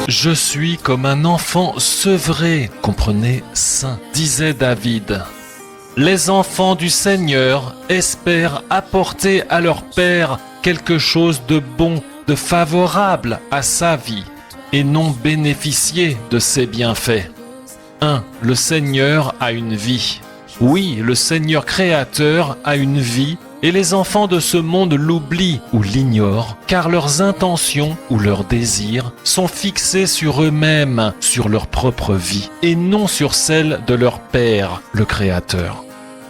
Je suis comme un enfant sevré, comprenez, saint, disait David. Les enfants du Seigneur espèrent apporter à leur Père quelque chose de bon, de favorable à sa vie, et non bénéficier de ses bienfaits. 1. Le Seigneur a une vie. Oui, le Seigneur créateur a une vie, et les enfants de ce monde l'oublient ou l'ignorent, car leurs intentions ou leurs désirs sont fixés sur eux-mêmes, sur leur propre vie, et non sur celle de leur Père, le Créateur.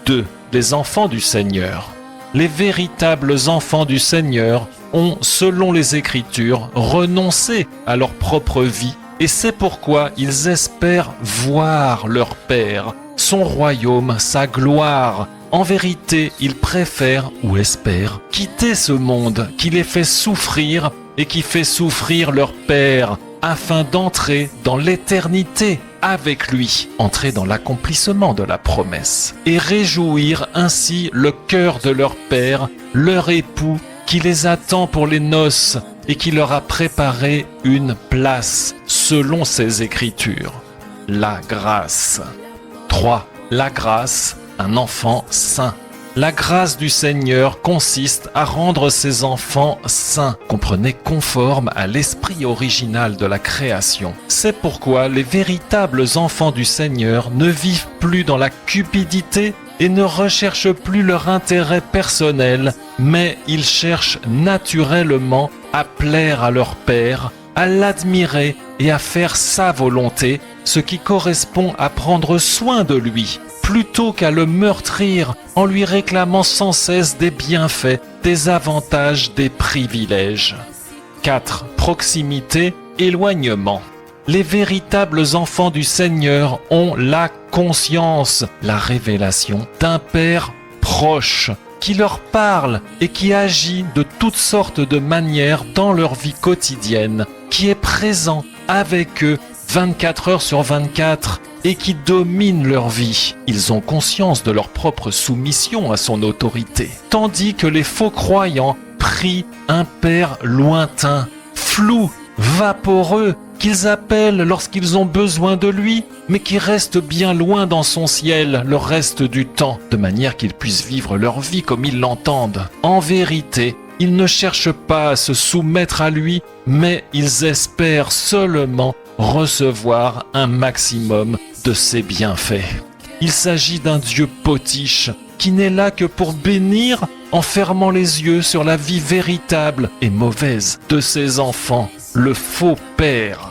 2. Les enfants du Seigneur. Les véritables enfants du Seigneur ont, selon les Écritures, renoncé à leur propre vie, et c'est pourquoi ils espèrent voir leur Père, son royaume, sa gloire. En vérité, ils préfèrent ou espèrent quitter ce monde qui les fait souffrir et qui fait souffrir leur Père, afin d'entrer dans l'éternité avec lui, entrer dans l'accomplissement de la promesse, et réjouir ainsi le cœur de leur Père, leur époux, qui les attend pour les noces et qui leur a préparé une place selon ses Écritures. La grâce. 3. La grâce, un enfant saint. La grâce du Seigneur consiste à rendre ses enfants saints, comprenez, conformes à l'esprit original de la création. C'est pourquoi les véritables enfants du Seigneur ne vivent plus dans la cupidité et ne recherchent plus leur intérêt personnel, mais ils cherchent naturellement à plaire à leur Père, à l'admirer et à faire sa volonté, ce qui correspond à prendre soin de lui, plutôt qu'à le meurtrir en lui réclamant sans cesse des bienfaits, des avantages, des privilèges. 4. Proximité, éloignement. Les véritables enfants du Seigneur ont la conscience, la révélation d'un Père proche, qui leur parle et qui agit de toutes sortes de manières dans leur vie quotidienne, qui est présent avec eux 24 heures sur 24 et qui domine leur vie. Ils ont conscience de leur propre soumission à son autorité, tandis que les faux croyants prient un Père lointain, flou, vaporeux, qu'ils appellent lorsqu'ils ont besoin de lui, mais qui reste bien loin dans son ciel le reste du temps, de manière qu'ils puissent vivre leur vie comme ils l'entendent. En vérité, ils ne cherchent pas à se soumettre à lui, mais ils espèrent seulement recevoir un maximum de ses bienfaits. Il s'agit d'un Dieu potiche qui n'est là que pour bénir en fermant les yeux sur la vie véritable et mauvaise de ses enfants, le faux père.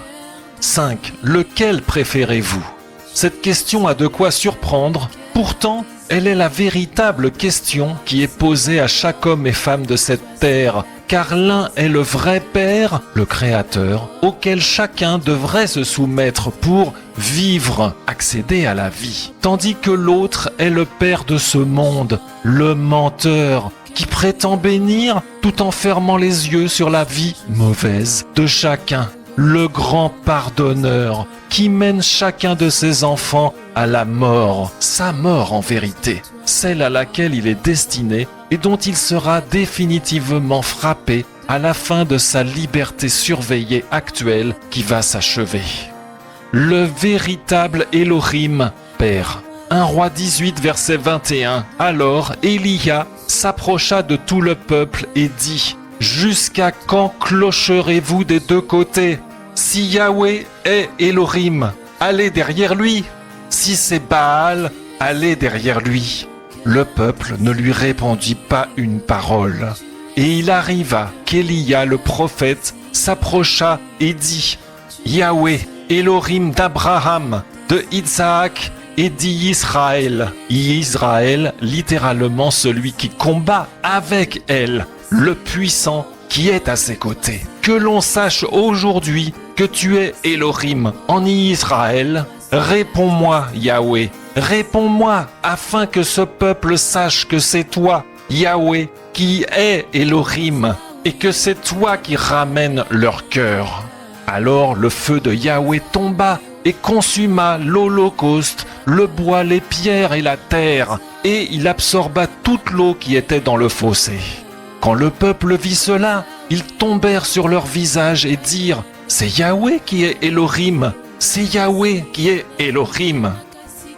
5. Lequel préférez-vous? Cette question a de quoi surprendre, pourtant elle est la véritable question qui est posée à chaque homme et femme de cette terre, car l'un est le vrai Père, le Créateur, auquel chacun devrait se soumettre pour vivre, accéder à la vie, tandis que l'autre est le Père de ce monde, le menteur, qui prétend bénir tout en fermant les yeux sur la vie mauvaise de chacun, le grand pardonneur, qui mène chacun de ses enfants à la mort, sa mort en vérité, celle à laquelle il est destiné et dont il sera définitivement frappé à la fin de sa liberté surveillée actuelle qui va s'achever. Le véritable Elohim, Père. 1 Roi 18, verset 21. Alors Élia s'approcha de tout le peuple et dit : Jusqu'à quand clocherez-vous des deux côtés? Si Yahweh est Elohim, allez derrière lui. Si c'est Baal, allez derrière lui. Le peuple ne lui répondit pas une parole. Et il arriva qu'Élia le prophète s'approcha et dit : Yahweh, Elohim d'Abraham, de Isaac et d'Israël. Israël, littéralement celui qui combat avec elle, le puissant qui est à ses côtés. Que l'on sache aujourd'hui que tu es Elohim en Israël. Réponds-moi, Yahweh. Réponds-moi afin que ce peuple sache que c'est toi, Yahweh, qui est Elohim et que c'est toi qui ramènes leur cœur. Alors le feu de Yahweh tomba et consuma l'holocauste, le bois, les pierres et la terre, et il absorba toute l'eau qui était dans le fossé. Quand le peuple vit cela, ils tombèrent sur leur visage et dirent : C'est Yahweh qui est Elohim. C'est Yahweh qui est Elohim.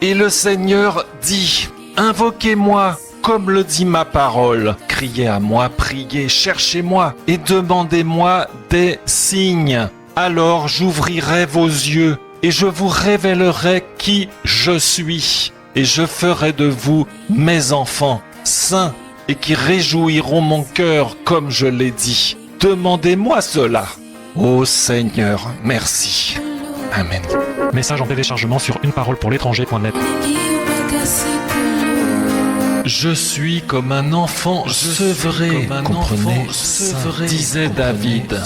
Et le Seigneur dit, invoquez-moi comme le dit ma parole. Criez à moi, priez, cherchez-moi et demandez-moi des signes. Alors j'ouvrirai vos yeux et je vous révélerai qui je suis. Et je ferai de vous mes enfants saints et qui réjouiront mon cœur comme je l'ai dit. Demandez-moi cela. Ô Seigneur, merci. Amen. Message en téléchargement sur uneparolepourlétranger.net. Je suis comme un enfant sevré, comprenez, disait David.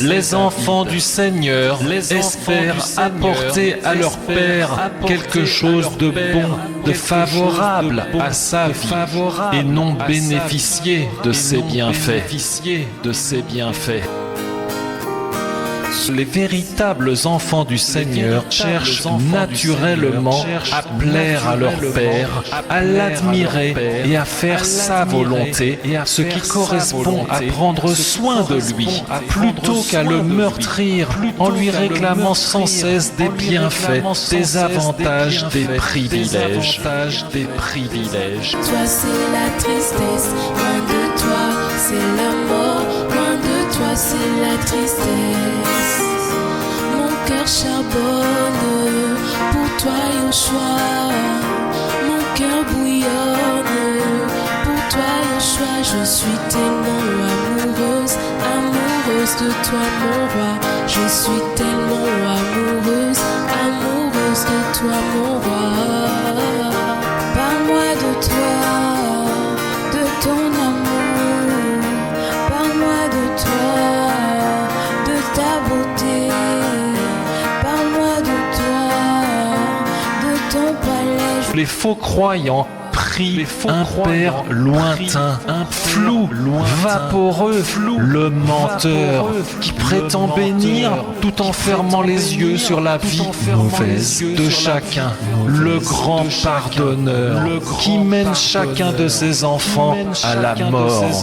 Les enfants du Seigneur espèrent apporter à leur Père quelque chose de bon, de favorable à sa vie, et non bénéficier de ses bienfaits. Les véritables enfants du Seigneur cherchent naturellement à plaire à leur Père, à l'admirer et à faire sa volonté, ce qui correspond à prendre soin de lui, plutôt qu'à le meurtrir en lui réclamant sans cesse des bienfaits, des avantages, des privilèges. Toi c'est la tristesse, loin de toi c'est la mort, loin de toi c'est la tristesse. Mon cœur charbonne pour toi Yoshua, mon cœur bouillonne pour toi Yoshua. Je suis tellement amoureuse, amoureuse de toi mon roi. Je suis tellement amoureuse, amoureuse de toi mon roi. Parle-moi de toi, de ton amour. Parle-moi de toi, de ta beauté. Parle-moi de toi, de ton palais. Les faux croyants prient un Père lointain, flou, vaporeux, le menteur qui prétend bénir tout en fermant les yeux sur la vie mauvaise de chacun, le grand pardonneur qui mène chacun de ses enfants à la mort.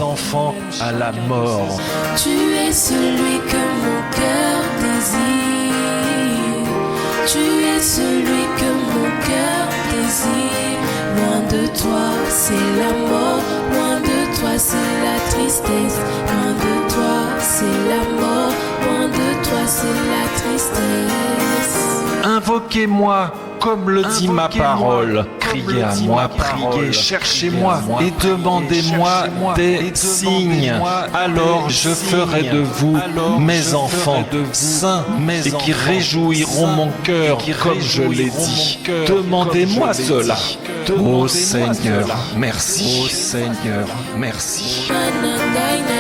Tu es celui que mon cœur désire. Tu es celui que mon cœur désire. Loin de toi, c'est la mort. Loin de toi, c'est la tristesse. Loin de toi, c'est la mort. Loin de toi, c'est la tristesse. Invoquez-moi comme le dit ma parole. Criez à moi, priez, cherchez-moi et demandez-moi des signes. Alors je ferai de vous mes enfants saints et qui réjouiront mon cœur comme je l'ai dit. Demandez-moi cela. Ô Seigneur, merci. Ô Seigneur, merci. Na, na, na, na.